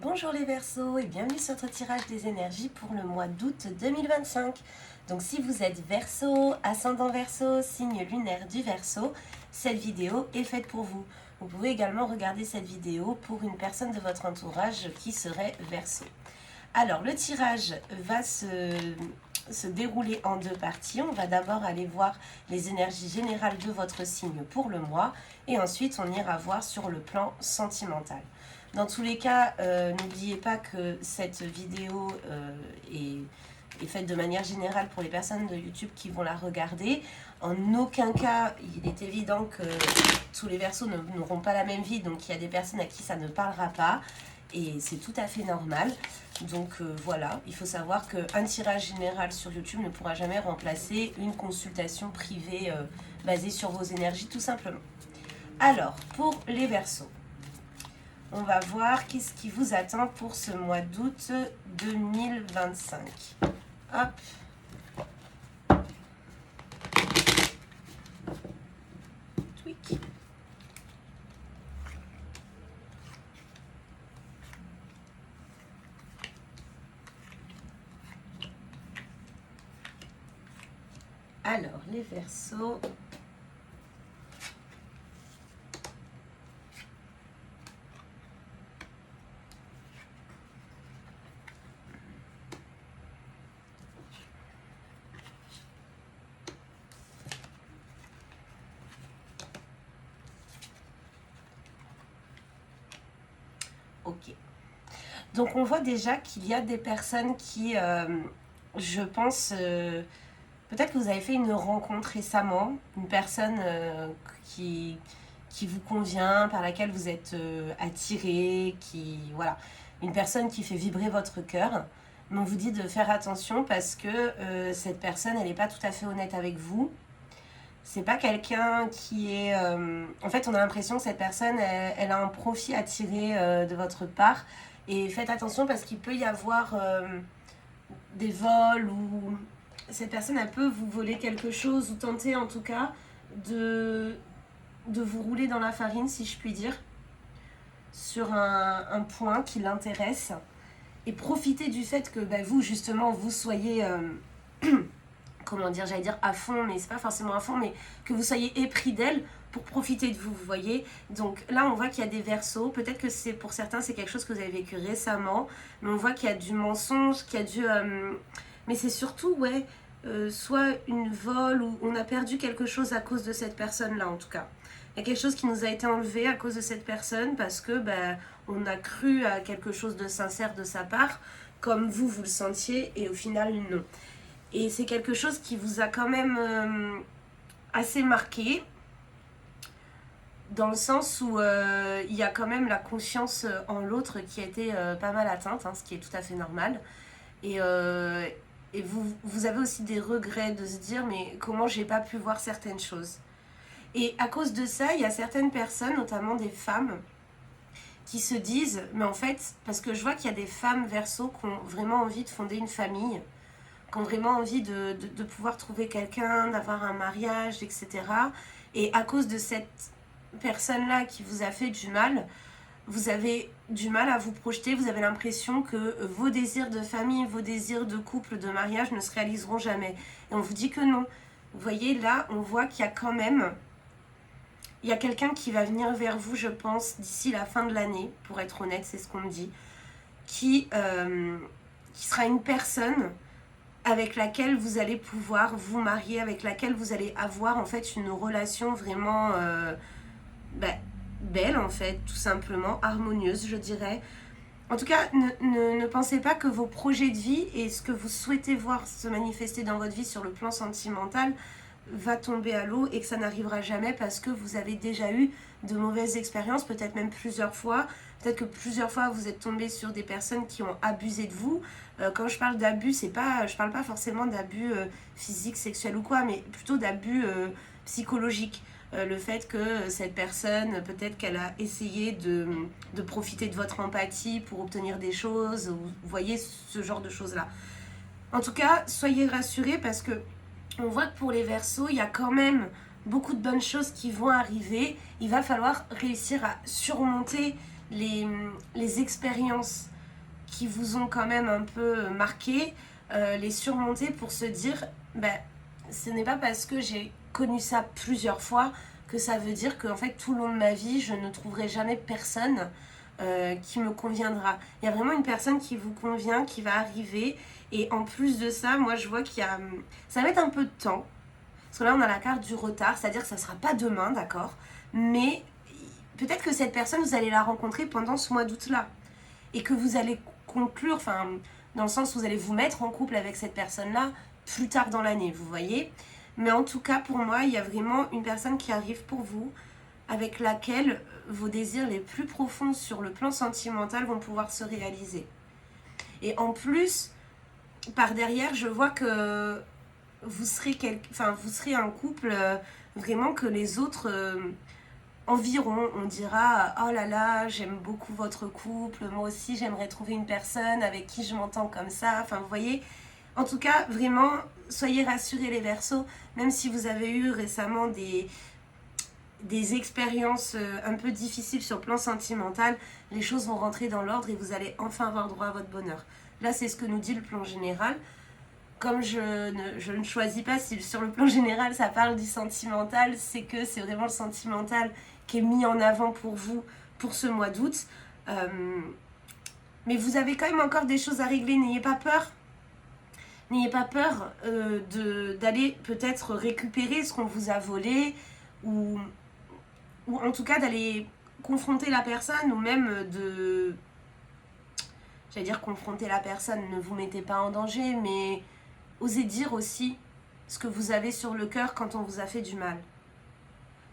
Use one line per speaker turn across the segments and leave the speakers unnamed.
Bonjour les Verseaux et bienvenue sur votre tirage des énergies pour le mois d'août 2025. Donc si vous êtes Verseau, ascendant Verseau, signe lunaire du Verseau, cette vidéo est faite pour vous. Vous pouvez également regarder cette vidéo pour une personne de votre entourage qui serait Verseau. Alors le tirage va se dérouler en deux parties. On va d'abord aller voir les énergies générales de votre signe pour le mois et ensuite on ira voir sur le plan sentimental. Dans tous les cas, n'oubliez pas que cette vidéo est faite de manière générale pour les personnes de YouTube qui vont la regarder. En aucun cas, il est évident que tous les Verseaux n'auront pas la même vie, donc il y a des personnes à qui ça ne parlera pas. Et c'est tout à fait normal. Donc voilà, il faut savoir qu'un tirage général sur YouTube ne pourra jamais remplacer une consultation privée basée sur vos énergies tout simplement. Alors, pour les Verseaux, on va voir qu'est-ce qui vous attend pour ce mois d'août 2025. Hop. Tweak. Alors, les Verseaux. Ok. Donc on voit déjà qu'il y a des personnes qui, je pense, peut-être que vous avez fait une rencontre récemment, une personne qui vous convient, par laquelle vous êtes attiré, voilà, une personne qui fait vibrer votre cœur. Mais on vous dit de faire attention parce que cette personne, elle n'est pas tout à fait honnête avec vous. C'est pas quelqu'un qui est... En fait, on a l'impression que cette personne, elle a un profit à tirer de votre part. Et faites attention parce qu'il peut y avoir des vols ou... Cette personne, elle peut vous voler quelque chose ou tenter en tout cas de vous rouler dans la farine, si je puis dire, sur un point qui l'intéresse. Et profitez du fait que vous, justement, vous soyez... comment dire, j'allais dire à fond, mais c'est pas forcément à fond, mais que vous soyez épris d'elle pour profiter de vous, vous voyez. Donc là, on voit qu'il y a des Verseaux. Peut-être que c'est pour certains, c'est quelque chose que vous avez vécu récemment, mais on voit qu'il y a du mensonge, qu'il y a du... mais c'est surtout, ouais, soit une vol ou on a perdu quelque chose à cause de cette personne-là, en tout cas. Il y a quelque chose qui nous a été enlevé à cause de cette personne parce que on a cru à quelque chose de sincère de sa part, comme vous le sentiez, et au final, non. Et c'est quelque chose qui vous a quand même assez marqué, dans le sens où il y a quand même la confiance en l'autre qui a été pas mal atteinte, ce qui est tout à fait normal. Et vous avez aussi des regrets de se dire, mais comment j'ai pas pu voir certaines choses. Et à cause de ça, il y a certaines personnes, notamment des femmes, qui se disent, mais en fait, parce que je vois qu'il y a des femmes Verseaux qui ont vraiment envie de fonder une famille, qui ont vraiment envie de pouvoir trouver quelqu'un, d'avoir un mariage, etc. Et à cause de cette personne-là qui vous a fait du mal, vous avez du mal à vous projeter, vous avez l'impression que vos désirs de famille, vos désirs de couple, de mariage ne se réaliseront jamais. Et on vous dit que non. Vous voyez, là, on voit qu'il y a quand même... Il y a quelqu'un qui va venir vers vous, je pense, d'ici la fin de l'année, pour être honnête, c'est ce qu'on me dit, qui sera une personne avec laquelle vous allez pouvoir vous marier, avec laquelle vous allez avoir en fait une relation vraiment belle en fait, tout simplement, harmonieuse je dirais. En tout cas, ne pensez pas que vos projets de vie et ce que vous souhaitez voir se manifester dans votre vie sur le plan sentimental va tomber à l'eau et que ça n'arrivera jamais parce que vous avez déjà eu de mauvaises expériences, peut-être même plusieurs fois. Peut-être que plusieurs fois vous êtes tombé sur des personnes qui ont abusé de vous. Quand je parle d'abus, je parle pas forcément d'abus physique, sexuel ou quoi, mais plutôt d'abus psychologique. Le fait que cette personne, peut-être qu'elle a essayé de profiter de votre empathie pour obtenir des choses, vous voyez ce genre de choses-là. En tout cas, soyez rassurés parce que on voit que pour les Verseaux, il y a quand même beaucoup de bonnes choses qui vont arriver. Il va falloir réussir à surmonter les, les expériences qui vous ont quand même un peu marqué, les surmonter pour se dire, ben, ce n'est pas parce que j'ai connu ça plusieurs fois que ça veut dire qu'en fait tout le long de ma vie je ne trouverai jamais personne qui me conviendra. Il y a vraiment une personne qui vous convient, qui va arriver, et en plus de ça, moi je vois qu'il y a... Ça va mettre un peu de temps, parce que là on a la carte du retard, c'est-à-dire que ça ne sera pas demain, d'accord, mais peut-être que cette personne, vous allez la rencontrer pendant ce mois d'août-là, et que vous allez conclure, enfin, dans le sens où vous allez vous mettre en couple avec cette personne-là plus tard dans l'année, vous voyez. Mais en tout cas, pour moi, il y a vraiment une personne qui arrive pour vous, avec laquelle vos désirs les plus profonds sur le plan sentimental vont pouvoir se réaliser. Et en plus, par derrière, je vois que vous serez, vous serez un couple vraiment que les autres environt. On dira, oh là là, j'aime beaucoup votre couple, moi aussi j'aimerais trouver une personne avec qui je m'entends comme ça. Enfin, vous voyez, en tout cas, vraiment, soyez rassurés les Verseaux, même si vous avez eu récemment des expériences un peu difficiles sur le plan sentimental, les choses vont rentrer dans l'ordre et vous allez enfin avoir droit à votre bonheur. Là, c'est ce que nous dit le plan général. Comme je ne choisis pas si sur le plan général ça parle du sentimental, c'est que c'est vraiment le sentimental qui est mis en avant pour vous pour ce mois d'août. Mais vous avez quand même encore des choses à régler, n'ayez pas peur. N'ayez pas peur d'aller peut-être récupérer ce qu'on vous a volé, ou en tout cas d'aller confronter la personne, ou même de... J'allais dire confronter la personne, ne vous mettez pas en danger, mais osez dire aussi ce que vous avez sur le cœur quand on vous a fait du mal.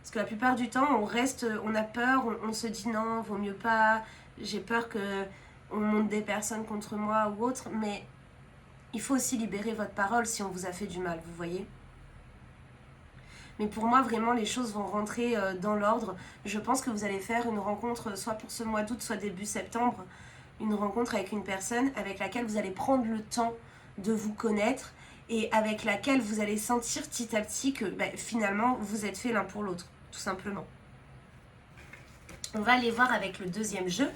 Parce que la plupart du temps, on a peur, on se dit non, vaut mieux pas, j'ai peur qu'on monte des personnes contre moi ou autre, mais il faut aussi libérer votre parole si on vous a fait du mal, vous voyez. Mais pour moi, vraiment, les choses vont rentrer dans l'ordre. Je pense que vous allez faire une rencontre, soit pour ce mois d'août, soit début septembre, une rencontre avec une personne avec laquelle vous allez prendre le temps de vous connaître et avec laquelle vous allez sentir petit à petit que finalement, vous êtes fait l'un pour l'autre, tout simplement. On va aller voir avec le deuxième jeu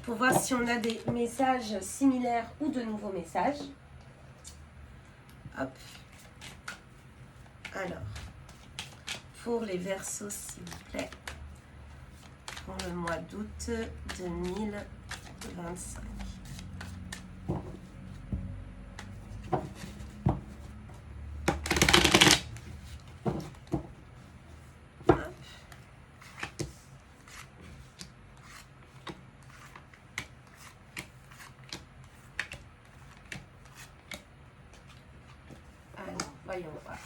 pour voir si on a des messages similaires ou de nouveaux messages. Hop. Alors, pour les Verseaux, s'il vous plaît, pour le mois d'août 2025. Alors, voyons voir.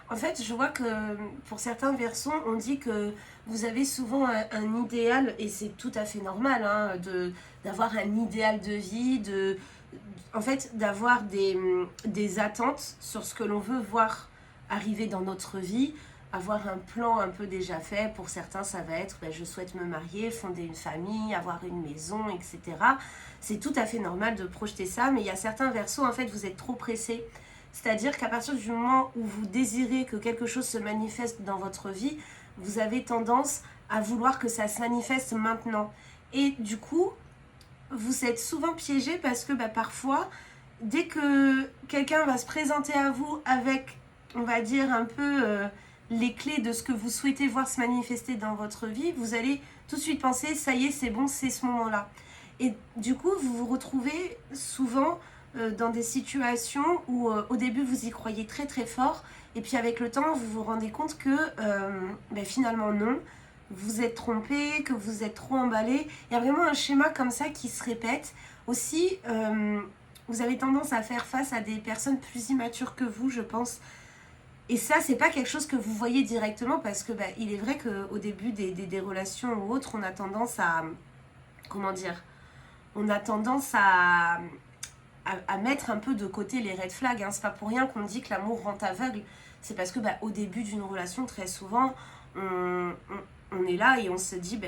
En fait, je vois que pour certains Verseaux, on dit que vous avez souvent un idéal, et c'est tout à fait normal, hein, d'avoir un idéal de vie, en fait, d'avoir des attentes sur ce que l'on veut voir arriver dans notre vie, avoir un plan un peu déjà fait. Pour certains, ça va être je souhaite me marier, fonder une famille, avoir une maison, etc. C'est tout à fait normal de projeter ça, mais il y a certains Verseaux, en fait, vous êtes trop pressés. C'est-à-dire qu'à partir du moment où vous désirez que quelque chose se manifeste dans votre vie, vous avez tendance à vouloir que ça se manifeste maintenant. Et du coup, vous êtes souvent piégé parce que parfois, dès que quelqu'un va se présenter à vous avec, on va dire, un peu les clés de ce que vous souhaitez voir se manifester dans votre vie, vous allez tout de suite penser, ça y est, c'est bon, c'est ce moment-là. Et du coup, vous vous retrouvez souvent dans des situations où au début vous y croyez très très fort, et puis avec le temps vous vous rendez compte que finalement non, vous êtes trompé, que vous êtes trop emballé. Il y a vraiment un schéma comme ça qui se répète. Aussi, vous avez tendance à faire face à des personnes plus immatures que vous, je pense. Et ça, c'est pas quelque chose que vous voyez directement, parce que il est vrai qu'au début des relations ou autres, on a tendance à... Comment dire ? On a tendance à mettre un peu de côté les red flags. Hein. C'est pas pour rien qu'on dit que l'amour rend aveugle. C'est parce que au début d'une relation, très souvent, on est là et on se dit,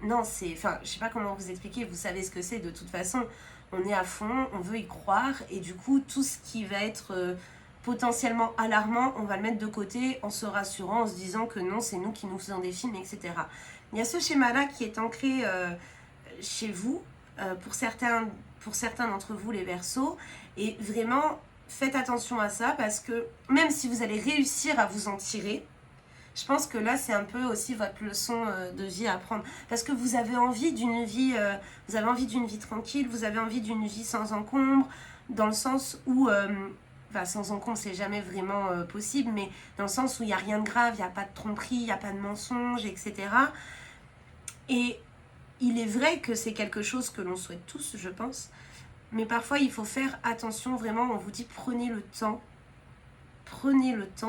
non, c'est... Enfin, je sais pas comment vous expliquer, vous savez ce que c'est de toute façon. On est à fond, on veut y croire, et du coup, tout ce qui va être potentiellement alarmant, on va le mettre de côté en se rassurant, en se disant que non, c'est nous qui nous faisons des films, etc. Il y a ce schéma-là qui est ancré chez vous, pour certains d'entre vous, les Verseaux, et vraiment, faites attention à ça, parce que même si vous allez réussir à vous en tirer, je pense que là, c'est un peu aussi votre leçon de vie à apprendre. Parce que vous avez envie d'une vie, vous avez envie d'une vie tranquille, vous avez envie d'une vie sans encombre, dans le sens où, enfin, sans encombre, c'est jamais vraiment possible, mais dans le sens où il n'y a rien de grave, il n'y a pas de tromperie, il n'y a pas de mensonge, etc. Et il est vrai que c'est quelque chose que l'on souhaite tous, je pense. Mais parfois, il faut faire attention, vraiment, on vous dit prenez le temps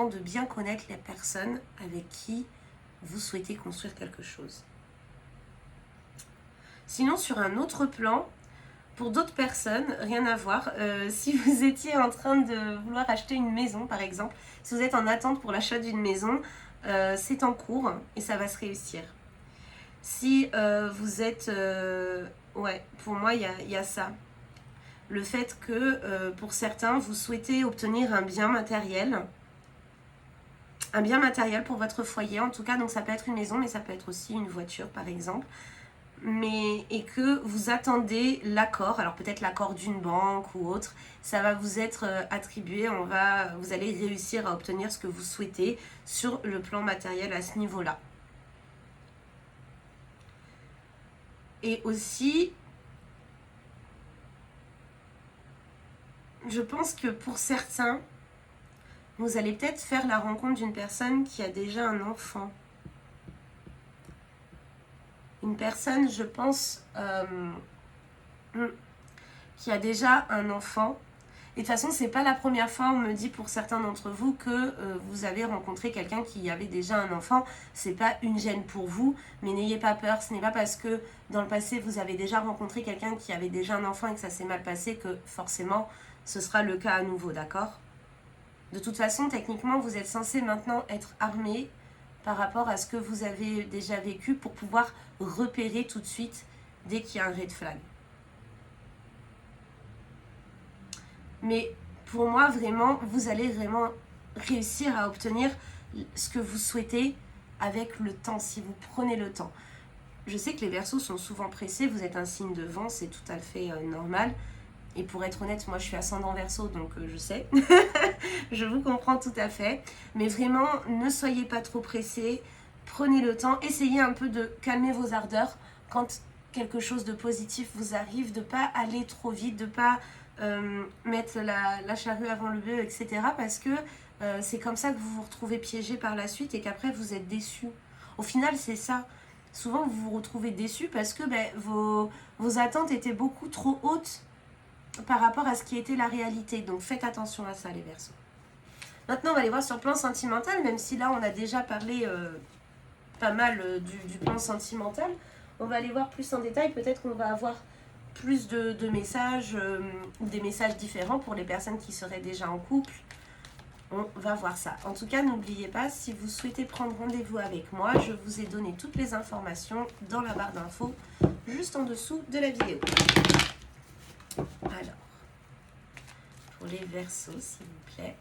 de bien connaître les personnes avec qui vous souhaitez construire quelque chose. Sinon, sur un autre plan, pour d'autres personnes, rien à voir, si vous étiez en train de vouloir acheter une maison, par exemple, si vous êtes en attente pour l'achat d'une maison, c'est en cours et ça va se réussir. Si vous êtes... ouais, pour moi, il y a ça. Le fait que, pour certains, vous souhaitez obtenir un bien matériel pour votre foyer, en tout cas, donc ça peut être une maison, mais ça peut être aussi une voiture, par exemple. Et que vous attendez l'accord, alors peut-être l'accord d'une banque ou autre, ça va vous être attribué, vous allez réussir à obtenir ce que vous souhaitez sur le plan matériel à ce niveau-là. Et aussi, je pense que pour certains, vous allez peut-être faire la rencontre d'une personne qui a déjà un enfant. Une personne, je pense, qui a déjà un enfant. Et de toute façon, c'est pas la première fois, on me dit pour certains d'entre vous, que vous avez rencontré quelqu'un qui avait déjà un enfant. C'est pas une gêne pour vous, mais n'ayez pas peur. Ce n'est pas parce que dans le passé, vous avez déjà rencontré quelqu'un qui avait déjà un enfant et que ça s'est mal passé que forcément, ce sera le cas à nouveau, d'accord ? De toute façon, techniquement, vous êtes censé maintenant être armé par rapport à ce que vous avez déjà vécu pour pouvoir repérer tout de suite dès qu'il y a un red flag. Mais pour moi, vraiment, vous allez vraiment réussir à obtenir ce que vous souhaitez avec le temps, si vous prenez le temps. Je sais que les Verseaux sont souvent pressés, vous êtes un signe de vent, c'est tout à fait normal. Et pour être honnête, moi je suis ascendant Verseau, donc je sais. Je vous comprends tout à fait. Mais vraiment, ne soyez pas trop pressés. Prenez le temps. Essayez un peu de calmer vos ardeurs quand quelque chose de positif vous arrive. De ne pas aller trop vite, de ne pas mettre la charrue avant le bœuf, etc. Parce que c'est comme ça que vous vous retrouvez piégé par la suite et qu'après vous êtes déçu. Au final, c'est ça. Souvent, vous vous retrouvez déçu parce que vos attentes étaient beaucoup trop hautes par rapport à ce qui était la réalité. Donc faites attention à ça, les Verseaux. Maintenant, on va aller voir sur le plan sentimental, même si là, on a déjà parlé pas mal du plan sentimental. On va aller voir plus en détail. Peut-être qu'on va avoir plus de messages ou des messages différents pour les personnes qui seraient déjà en couple. On va voir ça. En tout cas, n'oubliez pas, si vous souhaitez prendre rendez-vous avec moi, je vous ai donné toutes les informations dans la barre d'infos, juste en dessous de la vidéo. Alors, pour les Verseaux, s'il vous plaît.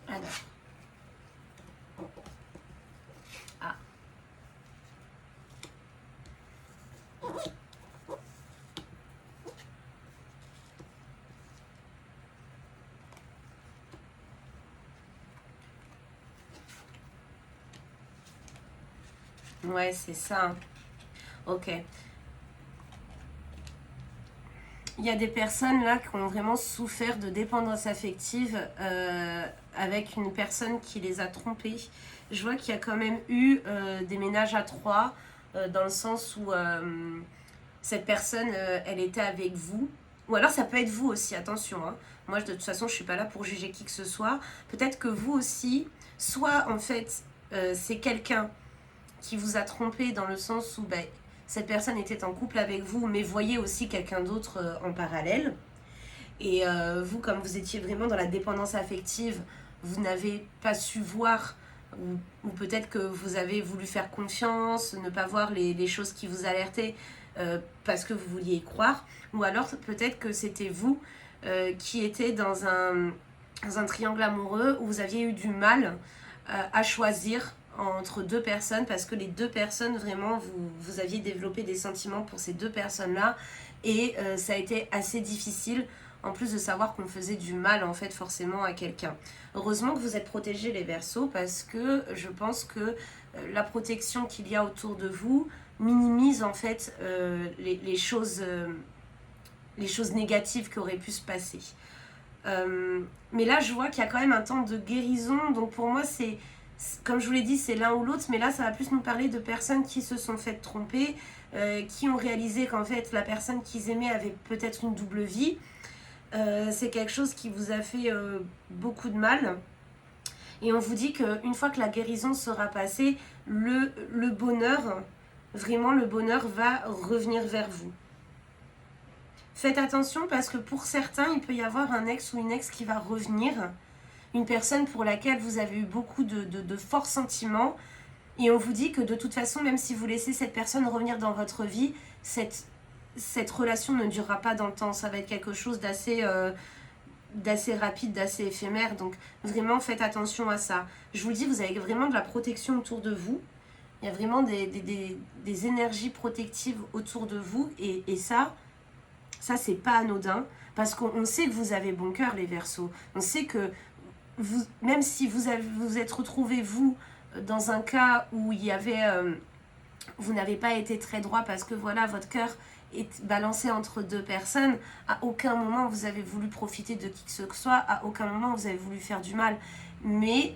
Alors. Ah. Ouais, c'est ça. Ok. Il y a des personnes là qui ont vraiment souffert de dépendance affective avec une personne qui les a trompés. Je vois qu'il y a quand même eu des ménages à trois, dans le sens où cette personne, elle était avec vous. Ou alors ça peut être vous aussi, attention. Hein. Moi, de toute façon, je suis pas là pour juger qui que ce soit. Peut-être que vous aussi, soit en fait, c'est quelqu'un qui vous a trompé dans le sens où ben, cette personne était en couple avec vous, mais voyez aussi quelqu'un d'autre en parallèle. Et vous, comme vous étiez vraiment dans la dépendance affective, vous n'avez pas su voir, ou peut-être que vous avez voulu faire confiance, ne pas voir les choses qui vous alertaient parce que vous vouliez y croire. Ou alors peut-être que c'était vous qui étiez dans un triangle amoureux où vous aviez eu du mal à choisir entre deux personnes parce que les deux personnes, vraiment, vous aviez développé des sentiments pour ces deux personnes-là et ça a été assez difficile en plus de savoir qu'on faisait du mal en fait forcément à quelqu'un. Heureusement que vous êtes protégés les Verseaux parce que je pense que la protection qu'il y a autour de vous minimise en fait les choses négatives qui auraient pu se passer. Mais là, je vois qu'il y a quand même un temps de guérison. Donc pour moi, c'est comme je vous l'ai dit, c'est l'un ou l'autre. Mais là, ça va plus nous parler de personnes qui se sont faites tromper, qui ont réalisé qu'en fait, la personne qu'ils aimaient avait peut-être une double vie. C'est quelque chose qui vous a fait beaucoup de mal. Et on vous dit qu'une fois que la guérison sera passée, le bonheur, vraiment le bonheur va revenir vers vous. Faites attention parce que pour certains, il peut y avoir un ex ou une ex qui va revenir, une personne pour laquelle vous avez eu beaucoup de forts sentiments. Et on vous dit que de toute façon, même si vous laissez cette personne revenir dans votre vie, cette relation ne durera pas dans le temps. Ça va être quelque chose d'assez rapide, d'assez éphémère. Donc vraiment, faites attention à ça. Je vous le dis, vous avez vraiment de la protection autour de vous. Il y a vraiment des énergies protectives autour de vous. Et ça c'est pas anodin. Parce qu'on sait que vous avez bon cœur, les Verseaux. On sait que vous, même si vous êtes retrouvés, vous, dans un cas où il y avait... vous n'avez pas été très droit parce que voilà, votre cœur est balancé entre deux personnes. À aucun moment vous avez voulu profiter de qui que ce soit. À aucun moment vous avez voulu faire du mal. Mais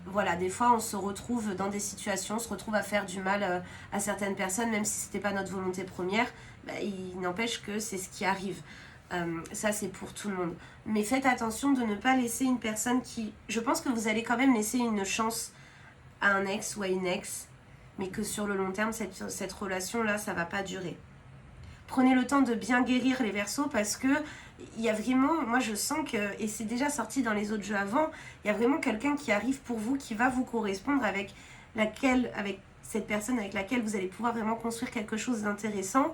voilà, des fois on se retrouve dans des situations, on se retrouve à faire du mal à certaines personnes, même si c'était pas notre volonté première. Bah, il n'empêche que c'est ce qui arrive. Ça c'est pour tout le monde. Mais faites attention de ne pas laisser une personne qui... Je pense que vous allez quand même laisser une chance à un ex ou à une ex, mais que sur le long terme, cette relation-là, ça va pas durer. Prenez le temps de bien guérir les Verseaux parce que il y a vraiment, moi je sens que, et c'est déjà sorti dans les autres jeux avant, il y a vraiment quelqu'un qui arrive pour vous, qui va vous correspondre avec cette personne avec laquelle vous allez pouvoir vraiment construire quelque chose d'intéressant.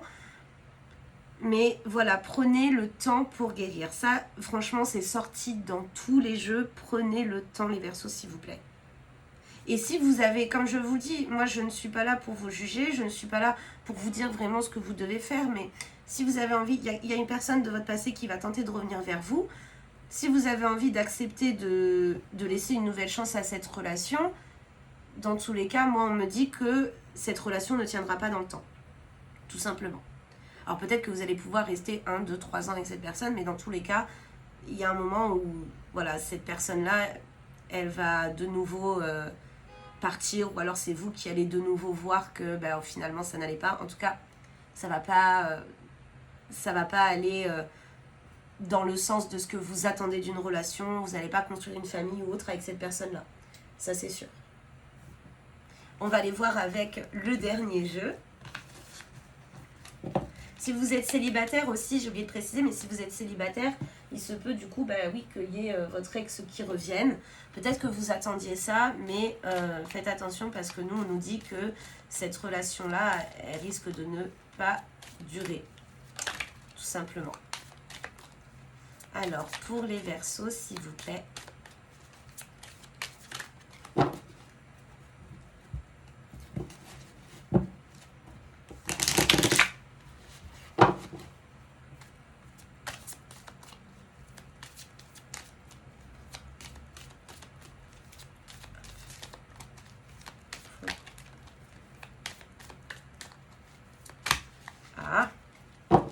Mais voilà, prenez le temps pour guérir. Ça, franchement, c'est sorti dans tous les jeux. Prenez le temps, les Verseaux, s'il vous plaît. Et si vous avez, comme je vous dis, moi je ne suis pas là pour vous juger, je ne suis pas là pour vous dire vraiment ce que vous devez faire, mais si vous avez envie, il y a une personne de votre passé qui va tenter de revenir vers vous. Si vous avez envie d'accepter de laisser une nouvelle chance à cette relation, dans tous les cas, moi on me dit que cette relation ne tiendra pas dans le temps. Tout simplement. Alors peut-être que vous allez pouvoir rester 1, 2, 3 ans avec cette personne, mais dans tous les cas, il y a un moment où voilà, cette personne-là, elle va de nouveau partir, ou alors c'est vous qui allez de nouveau voir que finalement ça n'allait pas. En tout cas, ça va pas aller dans le sens de ce que vous attendez d'une relation. Vous n'allez pas construire une famille ou autre avec cette personne-là. Ça, c'est sûr. On va aller voir avec le dernier jeu. Si vous êtes célibataire aussi, j'ai oublié de préciser, mais si vous êtes célibataire, il se peut du coup, oui, qu'il y ait votre ex qui revienne. Peut-être que vous attendiez ça, mais faites attention parce que nous, on nous dit que cette relation-là, elle risque de ne pas durer. Tout simplement. Alors, pour les Verseaux, s'il vous plaît.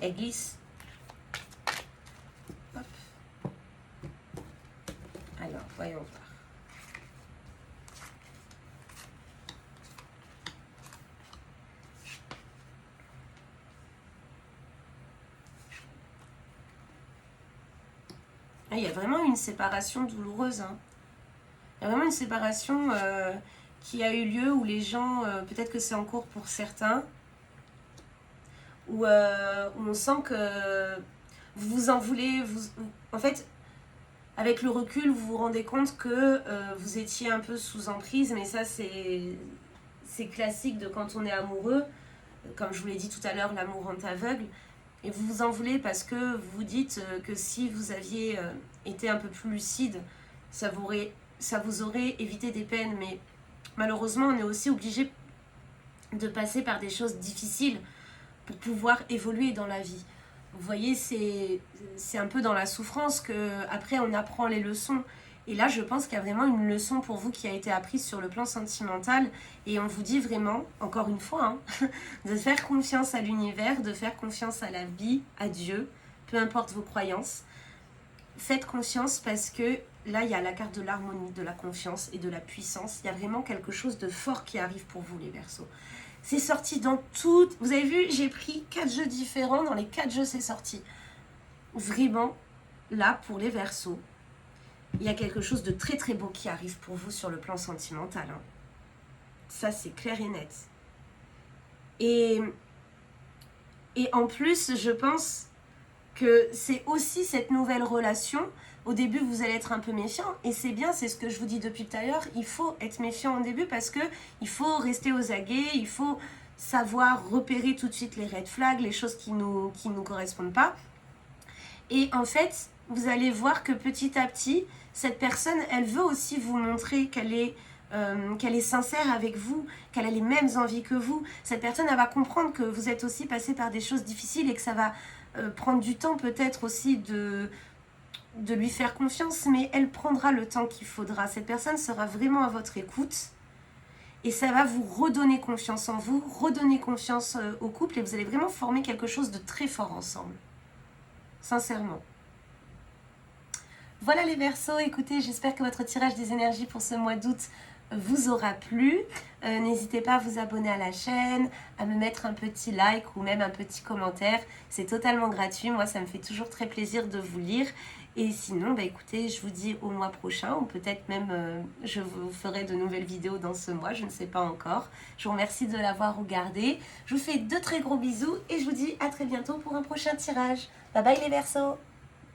Elle glisse. Hop. Alors, voyons voir. Ah, il y a vraiment une séparation douloureuse. Hein. Il y a vraiment une séparation qui a eu lieu où les gens, peut-être que c'est en cours pour certains, où on sent que vous vous en voulez. En fait, avec le recul, vous vous rendez compte que vous étiez un peu sous emprise, mais ça, c'est classique de quand on est amoureux. Comme je vous l'ai dit tout à l'heure, l'amour rend aveugle. Et vous vous en voulez parce que vous vous dites que si vous aviez été un peu plus lucide, ça vous aurait évité des peines. Mais malheureusement, on est aussi obligé de passer par des choses difficiles pour pouvoir évoluer dans la vie. Vous voyez, c'est un peu dans la souffrance qu'après on apprend les leçons. Et là, je pense qu'il y a vraiment une leçon pour vous qui a été apprise sur le plan sentimental. Et on vous dit vraiment, encore une fois, hein, de faire confiance à l'univers, de faire confiance à la vie, à Dieu, peu importe vos croyances. Faites confiance parce que là, il y a la carte de l'harmonie, de la confiance et de la puissance. Il y a vraiment quelque chose de fort qui arrive pour vous, les Verseaux. C'est sorti dans toutes... Vous avez vu, j'ai pris 4 jeux différents. Dans les 4 jeux, c'est sorti. Vraiment, là, pour les Verseaux, il y a quelque chose de très très beau qui arrive pour vous sur le plan sentimental. Hein. Ça, c'est clair et net. Et en plus, je pense que c'est aussi cette nouvelle relation. Au début, vous allez être un peu méfiant. Et c'est bien, c'est ce que je vous dis depuis tout à l'heure. Il faut être méfiant au début parce qu'il faut rester aux aguets. Il faut savoir repérer tout de suite les red flags, les choses qui nous correspondent pas. Et en fait, vous allez voir que petit à petit, cette personne, elle veut aussi vous montrer qu'elle est sincère avec vous, qu'elle a les mêmes envies que vous. Cette personne, elle va comprendre que vous êtes aussi passé par des choses difficiles et que ça va prendre du temps peut-être aussi de lui faire confiance, mais elle prendra le temps qu'il faudra. Cette personne sera vraiment à votre écoute et ça va vous redonner confiance en vous, redonner confiance au couple et vous allez vraiment former quelque chose de très fort ensemble. Sincèrement. Voilà les Verseaux, écoutez, j'espère que votre tirage des énergies pour ce mois d'août vous aura plu. N'hésitez pas à vous abonner à la chaîne, à me mettre un petit like ou même un petit commentaire. C'est totalement gratuit, moi ça me fait toujours très plaisir de vous lire. Et sinon, bah écoutez, je vous dis au mois prochain ou peut-être même je vous ferai de nouvelles vidéos dans ce mois, je ne sais pas encore. Je vous remercie de l'avoir regardé. Je vous fais de très gros bisous et je vous dis à très bientôt pour un prochain tirage. Bye bye les Verseaux!